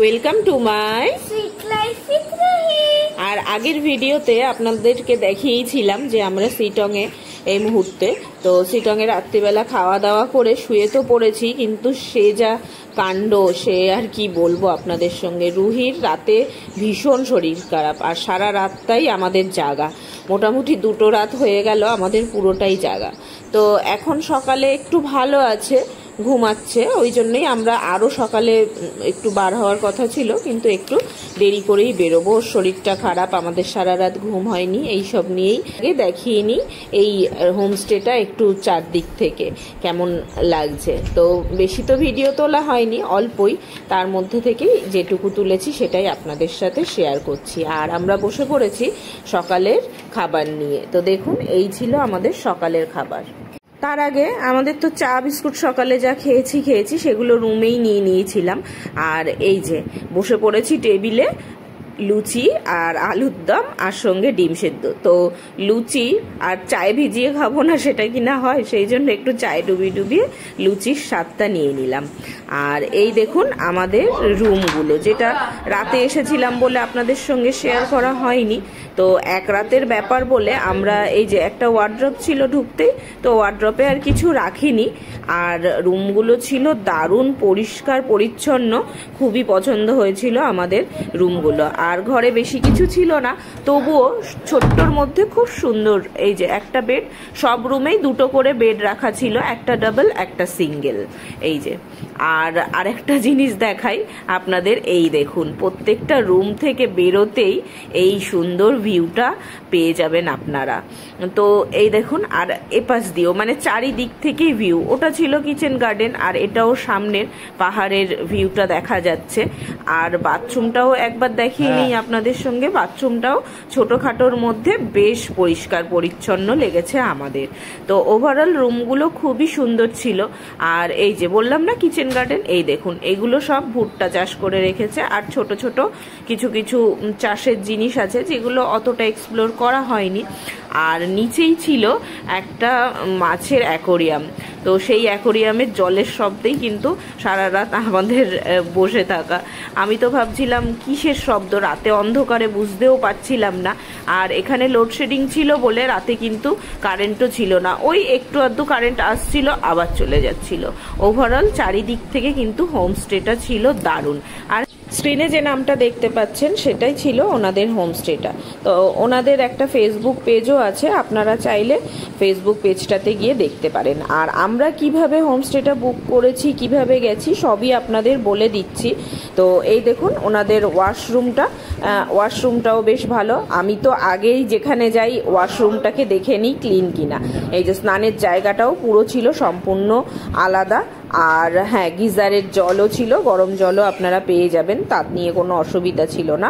Welcome to my sweet life with Ruhi. আর আগের ভিডিওতে আপনাদেরকে দেখিয়েছিলাম যে আমরা সিটংয়ে এই মুহূর্তে, তো সিটংয়ে রাত্রিবেলা খাওয়া দাওয়া করে শুয়ে তো পড়েছি, কিন্তু সে যা কাণ্ড সে আর কি বলবো আপনাদের সঙ্গে। রুহির রাতে ভীষণ শরীর খারাপ, আর সারা রাতটাই আমাদের জাগা, মোটামুটি 2টো রাত হয়ে গেল আমাদের পুরোটাই জাগা। তো এখন সকালে একটু ভালো আছে, ঘুমাচ্ছে, ওই জন্যই আমরা আরও সকালে একটু বার হওয়ার কথা ছিল, কিন্তু একটু দেরি করেই বেরোবো। শরীরটা খারাপ, আমাদের সারা রাত ঘুম হয়নি, এই সব নিয়েই আগে দেখিয়ে নিই এই হোমস্টেটা একটু চারদিক থেকে কেমন লাগছে। তো বেশি তো ভিডিও তোলা হয়নি, অল্পই, তার মধ্যে থেকেই যেটুকু তুলেছি সেটাই আপনাদের সাথে শেয়ার করছি। আর আমরা বসে পড়েছি সকালের খাবার নিয়ে। তো দেখুন, এই ছিল আমাদের সকালের খাবার। তার আগে আমাদের তো চা বিস্কুট সকালে যা খেয়েছি সেগুলো রুমেই নিয়ে নিয়েছিলাম। আর এই যে বসে পড়েছি টেবিলে, লুচি আর আলুর দম আর সঙ্গে ডিম সেদ্ধ। তো লুচি আর চায়ে ভিজিয়ে খাবো না সেটা কি না হয়, সেই জন্য একটু চায়ে ডুবিয়ে লুচির স্বাদটা নিয়ে নিলাম। আর এই দেখুন আমাদের রুমগুলো, যেটা রাতে এসেছিলাম বলে আপনাদের সঙ্গে শেয়ার করা হয়নি। তো এক রাতের ব্যাপার বলে আমরা এই যে একটা ওয়ার্ড্রপ ছিল ঢুকতেই, তো ওয়ার্ড্রপে আর কিছু রাখিনি। আর রুমগুলো ছিল দারুণ পরিষ্কার পরিচ্ছন্ন, খুবই পছন্দ হয়েছিল আমাদের রুমগুলো। আর ঘরে বেশি কিছু ছিল না, তবুও ছোট্টর মধ্যে খুব সুন্দর। এই যে একটা বেড, সব রুমেই 2টো করে বেড রাখা ছিল, একটা ডাবল একটা সিঙ্গেল। এই যে আর আরেকটা জিনিস দেখাই আপনাদের, এই দেখুন প্রত্যেকটা রুম থেকে বেরোতেই এই সুন্দর ভিউটা পেয়ে যাবেন আপনারা। তো এই দেখুন, আর এপাশ দিয়েও মানে চারিদিক থেকেই ভিউ, ওটা ছিল কিচেন গার্ডেন, আর এটাও সামনের পাহাড়ের ভিউটা দেখা যাচ্ছে। আর বাথরুমটাও একবার দেখিয়ে নিই আপনাদের সঙ্গে, বাথরুমটাও ছোটখাটোর মধ্যে বেশ পরিষ্কার পরিচ্ছন্ন লেগেছে আমাদের। তো ওভারঅল রুমগুলো খুবই সুন্দর ছিল। আর এই যে বললাম না কিচেন গার্ডেন, এই দেখুন এগুলো সব ভুট্টা চাষ করে রেখেছে, আর ছোট ছোট কিছু কিছু চাষের জিনিস আছে যেগুলো অতটা এক্সপ্লোর করা হয়নি। আর নিচেই ছিল একটা মাছের অ্যাকোরিয়াম, তো সেই অ্যাকোরিয়ামের জলের শব্দেই কিন্তু সারা রাত আমাদের বসে থাকা। আমি তো ভাবছিলাম কিসের শব্দ, রাতে অন্ধকারে বুঝতেও পারছিলাম না। আর এখানে লোডশেডিং ছিল বলে রাতে কিন্তু কারেন্টও ছিল না, ওই একটু আধটু কারেন্ট আসছিল আবার চলে যাচ্ছিল। ওভারঅল চারিদিক থেকে কিন্তু হোমস্টেটা ছিল দারুণ। আর স্ক্রিনে যে নামটা দেখতে পাচ্ছেন সেটাই ছিল ওনাদের হোমস্টেটা। তো ওনাদের একটা ফেসবুক পেজও আছে, আপনারা চাইলে ফেসবুক পেজটাতে গিয়ে দেখতে পারেন। আর আমরা কিভাবে হোমস্টেটা বুক করেছি, কিভাবে গেছি, সবই আপনাদের বলে দিচ্ছি। তো এই দেখুন ওনাদের ওয়াশরুমটাও বেশ ভালো। আমি তো আগেই যেখানে যাই ওয়াশরুমটাকে দেখে নিই ক্লিন কিনা। এই যে স্নানের জায়গাটাও পুরো ছিল সম্পূর্ণ আলাদা। আর হ্যাঁ, গিজারের জলও ছিল, গরম জলও আপনারা পেয়ে যাবেন, তার নিয়ে কোনো অসুবিধা ছিল না।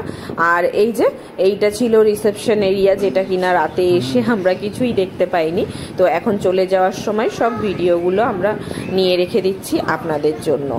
আর এই যে এইটা ছিল রিসেপশন এরিয়া, যেটা কিনা রাতে এসে আমরা কিছুই দেখতে পাইনি। তো এখন চলে যাওয়ার সময় সব ভিডিওগুলো আমরা নিয়ে রেখে দিচ্ছি আপনাদের জন্য।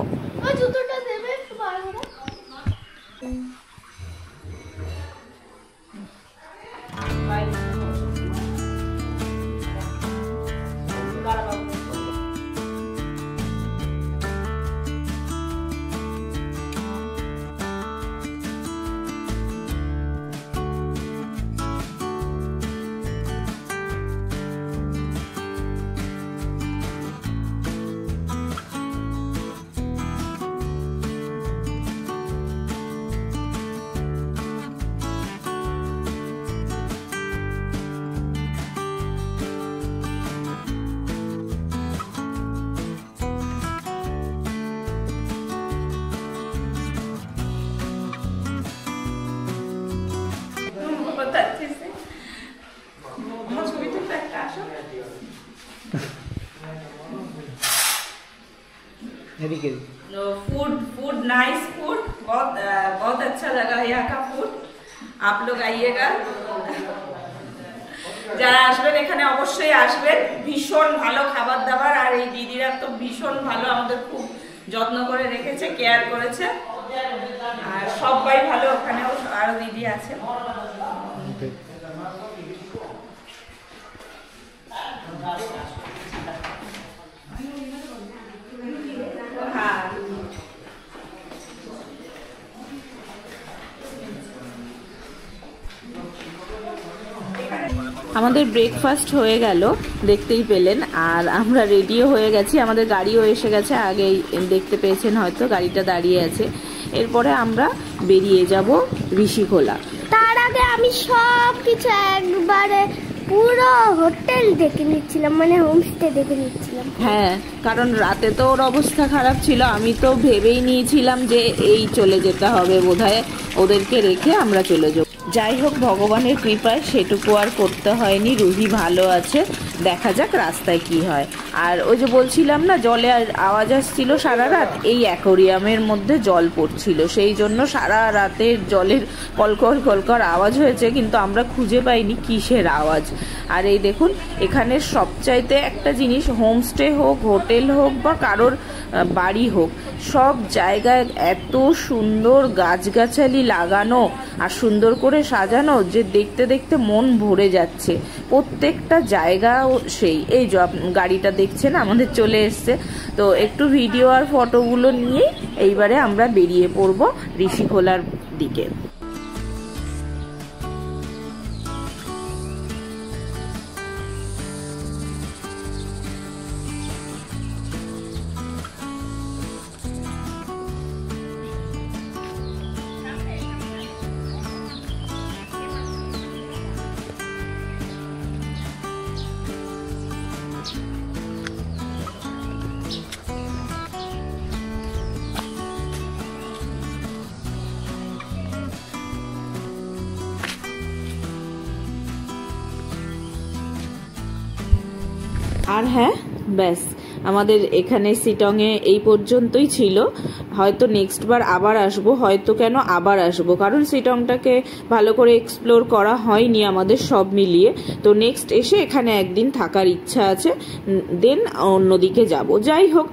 फूड नाइस फूड, बहुत अच्छा लगा यहाँ का फूड। आप लोग आइएगा, যারা আসবেন এখানে অবশ্যই আসবেন। ভীষণ ভালো খাবার দাবার, আর এই দিদিরা তো ভীষণ ভালো, আমাদের খুব যত্ন করে রেখেছে, কেয়ার করেছে। আর সবাই ভালো, ওখানেও আরো দিদি আছে। আমাদের ব্রেকফাস্ট হয়ে গেল, দেখতেই পেলেন। আর আমরা রেডিও হয়ে গেছি, আমাদের গাড়িও এসে গেছে, আগেই দেখতে পেয়েছেন হয়তো, গাড়িটা দাঁড়িয়ে আছে। এরপরে আমরা বেরিয়ে যাব ঋষিখোলা। তার আগে আমি সব কিছু একবারে পুরো হোটেল দেখে নিচ্ছিলাম, মানে হোমস্টে দেখে নিচ্ছিলাম। হ্যাঁ, কারণ রাতে তো ওর অবস্থা খারাপ ছিল, আমি তো ভেবেই নিয়েছিলাম যে এই চলে যেতে হবে বোধহয়, ওদেরকে রেখে আমরা চলে যাব। যাই হোক, ভগবানের কৃপায় সেটুকু আর করতে হয়নি, রুহি ভালো আছে। দেখা যাক রাস্তায় কি হয়। আর ওই যে বলছিলাম না, জলে আওয়াজ আসছিল সারা রাত, এই অ্যাকোরিয়ামের মধ্যে জল পড়ছিল, সেই জন্য সারা রাতের জলের কলকর কলকর আওয়াজ হয়েছে, কিন্তু আমরা খুঁজে পাইনি কিসের আওয়াজ। আর এই দেখুন, এখানে সবচাইতে একটা জিনিস, হোমস্টে হোক, হোটেল হোক বা কারোর বাড়ি হোক, সব জায়গায় এত সুন্দর গাছগাছালি লাগানো আর সুন্দর করে সাজানো যে দেখতে দেখতে মন ভরে যাচ্ছে। প্রত্যেকটা জায়গাও সেই, এই যে গাড়িটা দেখছেন আমাদের চলে এসছে। তো একটু ভিডিও আর ফটোগুলো নিয়ে এইবারে আমরা বেরিয়ে পড়বো ঋষিখোলার দিকে। আর হ্যাঁ, ব্যাস আমাদের এখানে শিটংয়ে এই পর্যন্তই ছিল। হয়তো নেক্সট বার আবার আসবো, হয়তো কেন আবার আসবো, কারণ শিটংটাকে ভালো করে এক্সপ্লোর করা হয়নি আমাদের সব মিলিয়ে। তো নেক্সট এসে এখানে একদিন থাকার ইচ্ছা আছে, দেন অন্যদিকে যাব। যাই হোক,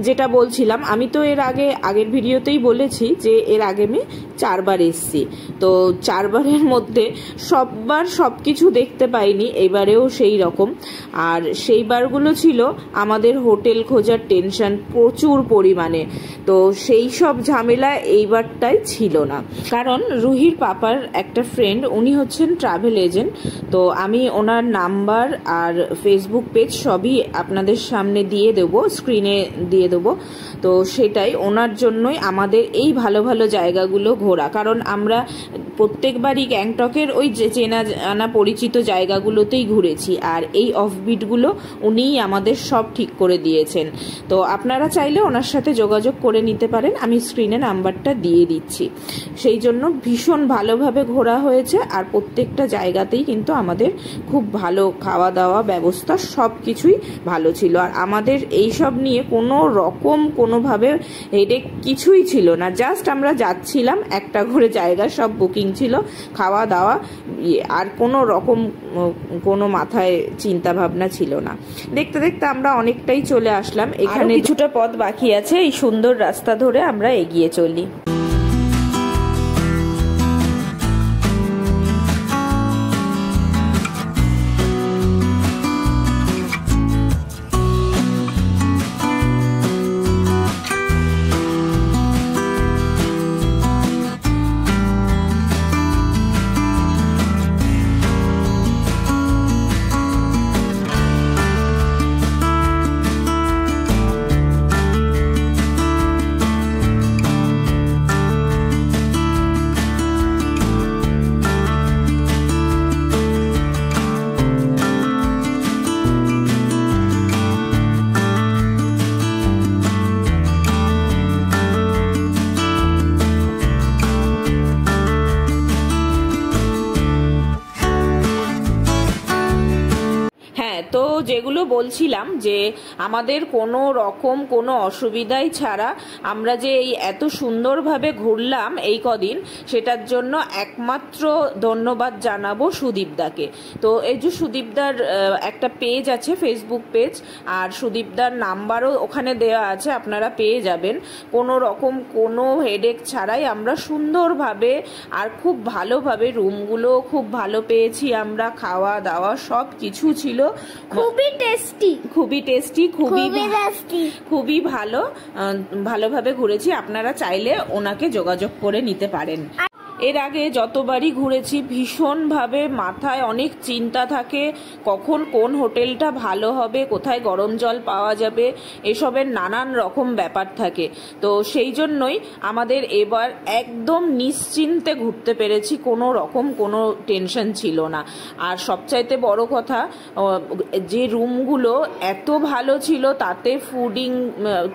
যেটা বলছিলাম, আমি তো আগের ভিডিওতেই বলেছি যে এর আগে আমি 4 বার এসছি। তো 4 বারের মধ্যে সববার সব কিছু দেখতে পাইনি, এবারেও সেই রকম। আর সেই বারগুলো ছিল আমাদের হোটেল খোঁজার টেনশন প্রচুর পরিমাণে, তো সেই সব ঝামেলা এইবারটাই ছিল না। কারণ রুহির পাপার একটা ফ্রেন্ড, উনি হচ্ছেন ট্রাভেল এজেন্ট, তো আমি ওনার নাম্বার আর ফেসবুক পেজ সবই আপনাদের সামনে দিয়ে দেবো, স্ক্রিনে দিয়ে দেবো। তো সেটাই, ওনার জন্যই আমাদের এই ভালো ভালো জায়গাগুলো ঘোরা। কারণ আমরা প্রত্যেকবারই গ্যাংটকের ওই যে চেনা জানা পরিচিত জায়গাগুলোতেই ঘুরেছি, আর এই অফবিটগুলো উনিই আমাদের সব ঠিক করে দিয়েছেন। তো আপনারা চাইলে ওনার সাথে যোগাযোগ করে নিতে পারেন, আমি স্ক্রিনে নাম্বারটা দিয়ে দিচ্ছি। সেই জন্য ভীষণ ভালোভাবে ঘোরা হয়েছে, আর প্রত্যেকটা জায়গাতেই কিন্তু আমাদের খুব ভালো খাওয়া দাওয়া ব্যবস্থা সব কিছুই ভালো ছিল। আর আমাদের এই সব নিয়ে কোনো রকম কোনোভাবে হেডেক কিছুই ছিল না, জাস্ট আমরা যাচ্ছিলাম, একটা করে জায়গা সব বুকিং ছিল, খাওয়া দাওয়া, আর কোনো রকম কোনো মাথায় চিন্তা ভাবনা ছিল না। দেখতে দেখতে আমরা অনেকটাই চলে আসলাম, এখানে কিছুটা পথ বাকি আছে, এই সুন্দর রাস্তা ধরে আমরা এগিয়ে চলি। তো যেগুলো বলছিলাম যে আমাদের কোনো রকম কোনো অসুবিধাই ছাড়া আমরা যে এই এত সুন্দরভাবে ঘুরলাম এই কদিন, সেটার জন্য একমাত্র ধন্যবাদ জানাবো সুদীপদাকে। তো এই যে সুদীপদার একটা পেজ আছে, ফেসবুক পেজ, আর সুদীপদার নাম্বারও ওখানে দেওয়া আছে, আপনারা পেয়ে যাবেন। কোনো রকম কোনো হেডেক ছাড়াই আমরা সুন্দরভাবে আর খুব ভালোভাবে, রুমগুলো খুব ভালো পেয়েছি আমরা, খাওয়া দাওয়া সব কিছু ছিল খুবই টেস্টি, খুবই ভালো, ভালোভাবে ঘুরেছি। আপনারা চাইলে ওনাকে যোগাযোগ করে নিতে পারেন। এর আগে যতবারই ঘুরেছি ভীষণভাবে মাথায় অনেক চিন্তা থাকে, কখন কোন হোটেলটা ভালো হবে, কোথায় গরম জল পাওয়া যাবে, এসবের নানান রকম ব্যাপার থাকে। তো সেই জন্যই আমাদের এবার একদম নিশ্চিন্তে ঘুরতে পেরেছি, কোনো রকম কোনো টেনশন ছিল না। আর সবচাইতে বড় কথা, যে রুমগুলো এত ভালো ছিল, তাতে ফুডিং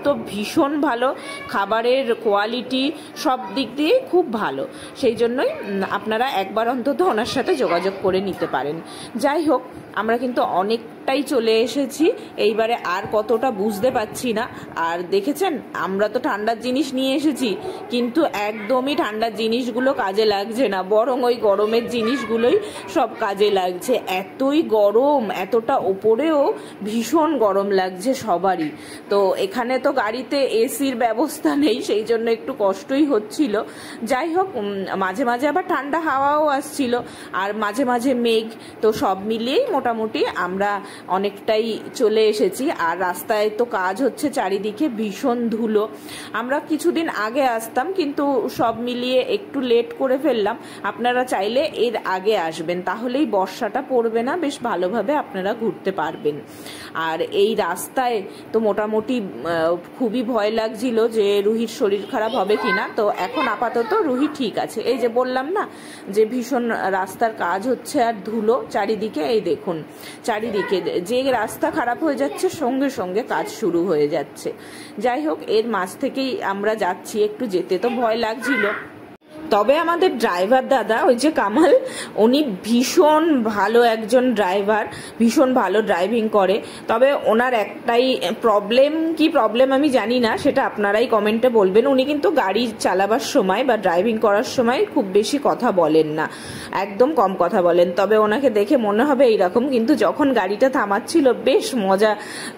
তো ভীষণ ভালো, খাবারের কোয়ালিটি সব দিক দিয়ে খুব ভালো। সেই জন্যই আপনারা একবার অন্তত ওনার সাথে যোগাযোগ করে নিতে পারেন। যাই হোক, আমরা কিন্তু অনেকটাই চলে এসেছি, এইবারে আর কতটা বুঝতে পারছি না। আর দেখেছেন, আমরা তো ঠান্ডার জিনিস নিয়ে এসেছি, কিন্তু একদমই ঠান্ডার জিনিসগুলো কাজে লাগছে না, বরং ওই গরমের জিনিসগুলোই সব কাজে লাগছে। এতই গরম, এতটা ওপরেও ভীষণ গরম লাগছে সবারই। তো এখানে তো গাড়িতে এসির ব্যবস্থা নেই, সেই জন্য একটু কষ্টই হচ্ছিল। যাই হোক, মাঝে মাঝে আবার ঠান্ডা হাওয়াও আসছিল, আর মাঝে মাঝে মেঘ, তো সব মিলিয়েই মোটামুটি আমরা অনেকটাই চলে এসেছি। আর রাস্তায় তো কাজ হচ্ছে চারিদিকে, ভীষণ ধুলো। আমরা কিছুদিন আগে আসতাম, কিন্তু সব মিলিয়ে একটু লেট করে ফেললাম। আপনারা চাইলে এর আগে আসবেন, তাহলেই বর্ষাটা পড়বে না, বেশ ভালোভাবে আপনারা ঘুরতে পারবেন। আর এই রাস্তায় তো মোটামুটি খুবই ভয় লাগছিল যে রুহির শরীর খারাপ হবে কিনা। তো এখন আপাতত রুহি ঠিক আছে। এই যে বললাম না যে ভীষণ রাস্তার কাজ হচ্ছে আর ধুলো চারিদিকে, এই দেখুন চারিদিকে যে রাস্তা খারাপ হয়ে যাচ্ছে সঙ্গে সঙ্গে কাজ শুরু হয়ে যাচ্ছে। যাই হোক, এর মাঝ থেকেই আমরা যাচ্ছি, একটু যেতে তো ভয় লাগছিল। তবে আমাদের ড্রাইভার দাদা, ওই যে কামাল, উনি ভীষণ ভালো একজন ড্রাইভার, ভীষণ ভালো ড্রাইভিং করে। তবে ওনার একটাই প্রবলেম আমি জানি না, সেটা আপনারাই কমেন্টে বলবেন। উনি কিন্তু গাড়ি চালাবার সময় বা ড্রাইভিং করার সময় খুব বেশি কথা বলেন না, একদম কম কথা বলেন। তবে ওনাকে দেখে মনে হবে এইরকম, কিন্তু যখন গাড়িটা থামাচ্ছিল বেশ মজা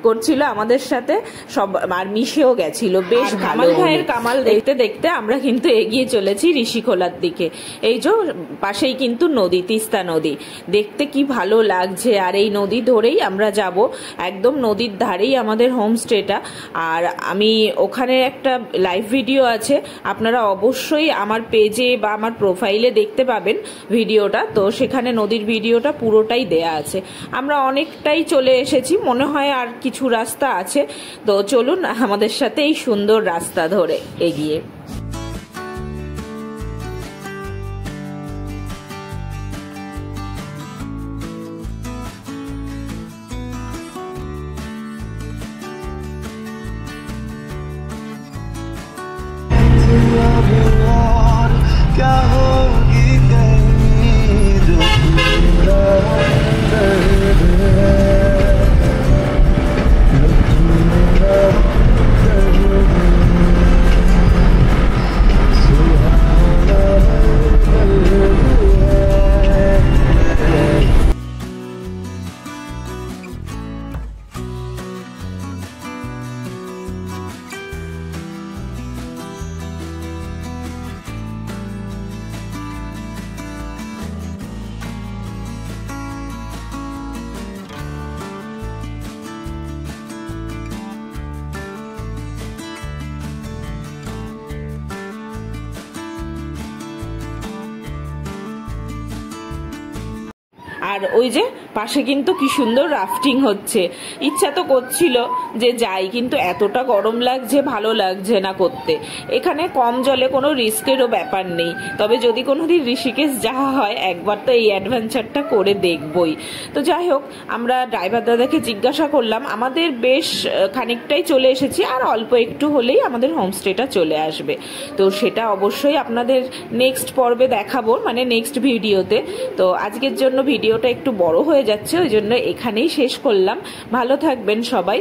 করছিল আমাদের সাথে, সব আর মিশেও গেছিল বেশ ভালো। ভাইয়ের কামাল দেখতে দেখতে আমরা কিন্তু এগিয়ে চলেছি ঋষিখোলার দিকে। এই যে পাশেই কিন্তু নদী, তিস্তা নদী, দেখতে কি ভালো লাগছে। আর এই নদী ধরেই আমরা যাব, একদম নদীর ধারেই আমাদের হোমস্টেটা। আর আমি ওখানে একটা লাইভ ভিডিও আছে, আপনারা অবশ্যই আমার পেজে বা আমার প্রোফাইলে দেখতে পাবেন ভিডিওটা। তো সেখানে নদীর ভিডিওটা পুরোটাই দেয়া আছে। আমরা অনেকটাই চলে এসেছি, মনে হয় আর কিছু রাস্তা আছে। তো চলুন আমাদের সাথে এই সুন্দর রাস্তা ধরে এগিয়ে। क्या होगी जो আর ওই যে পাশে কিন্তু কি সুন্দর রাফটিং হচ্ছে। ইচ্ছা তো করছিল যে যাই, কিন্তু এতটা গরম লাগছে, ভালো লাগছে না করতে। এখানে কম জলে কোনো রিস্কেরও ব্যাপার নেই। তবে যদি কোনোদিন ঋষিকেশ যাওয়া হয়, একবার তো এই অ্যাডভেঞ্চারটা করে দেখবই। তো যাই হোক, আমরা ড্রাইভার দাদাকে জিজ্ঞাসা করলাম, আমাদের বেশ খানিকটাই চলে এসেছি, আর অল্প একটু হলেই আমাদের হোমস্টেটা চলে আসবে। তো সেটা অবশ্যই আপনাদের নেক্সট পর্বে দেখাবো, মানে নেক্সট ভিডিওতে। তো আজকের জন্য ভিডিওটা একটু বড় হয়ে যাচ্ছে, ওই জন্য এখানেই শেষ করলাম। ভালো থাকবেন সবাই।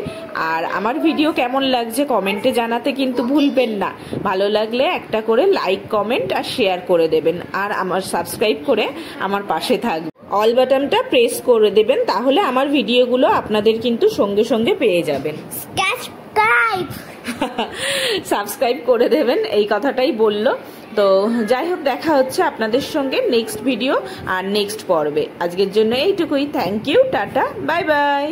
আর আমার ভিডিও কেমন লাগছে কমেন্টে জানাতে কিন্তু ভুলবেন না। ভালো লাগলে একটা করে লাইক, কমেন্ট আর শেয়ার করে দেবেন। আর আমার সাবস্ক্রাইব করে আমার পাশে থাকবেন, অল বাটনটা প্রেস করে দেবেন, তাহলে আমার ভিডিওগুলো আপনাদের কিন্তু সঙ্গে সঙ্গে পেয়ে যাবেন। সাবস্ক্রাইব করে দেবেন, এই কথাটাই বললো। তো যাই হোক, দেখা হচ্ছে আপনাদের সঙ্গে নেক্সট ভিডিও আর নেক্সট পর্বে। আজকের জন্য এইটুকুই। Thank you, tata, bye by.